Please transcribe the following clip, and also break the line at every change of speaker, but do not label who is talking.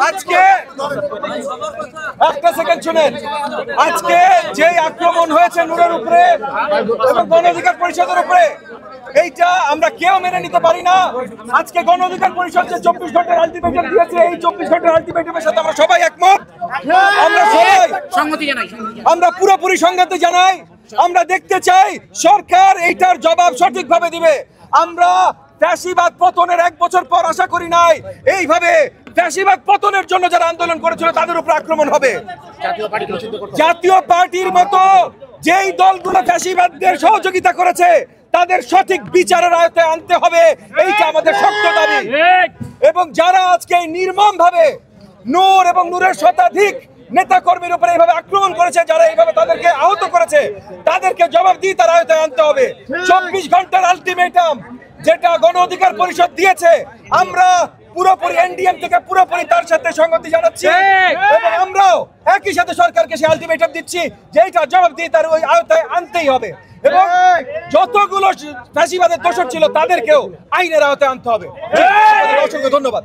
আজকে একটা সেকেন্ড শুনেন, আজকে যে আক্রমণ হয়েছে নূরের উপরে এবং গণ অধিকার পরিষদের উপরে, এইটা আমরা কেউ মেনে নিতে পারি না। আজকে গণ অধিকার পরিষদ যে 24 ঘন্টার আলটিমেটাম দিয়েছে, এই 24 ঘন্টার আলটিমেটামের সাথে আমরা সবাই একমত। আমরা সবাই আমরা পুরোপুরি সংহতি জানাই। আমরা দেখতে চাই সরকার এইটার জবাব সঠিকভাবে দিবে। আমরা ফ্যাসিবাদ পতনের 1 বছর পর আশা করি নাই এইভাবে ফ্যাসিবাদ পতনের জন্য যারা আন্দোলন করেছিল তাদের উপর আক্রমণ হবে। জাতীয় পার্টির মতো যেই দলগুলো ফ্যাসিবাদদের সহযোগিতা করেছে তাদের সঠিক বিচারের আওতায় আনতে হবে, এইটা আমাদের শক্ত দাবি। এবং যারা আজকে নির্মম ভাবে নূর এবং নূরের শতাধিক নেতা কর্মীর উপরে এইভাবে আক্রমণ করেছে, যারা এইভাবে তাদেরকে আহত করেছে, তাদেরকে জবাব দিয়ে তার আওতায় আনতে হবে। 24 ঘন্টার আলটিমেটাম যেটা গণ অধিকার পরিষদ দিয়েছে, আমরা পুরোপুরি এনডিএম থেকে পুরোপুরি তার সাথে সংগতি জানাচ্ছি এবং আমরাও একই সাথে সরকারকে সেই আলটিমেটাম দিচ্ছি যে এইটা জবাব দিয়ে তার ওই আওতায় আনতেই হবে এবং যতগুলো ফ্যাসিবাদের দোষর ছিল তাদেরকেও আইনের আওতায় আনতে হবে। অসংখ্য ধন্যবাদ।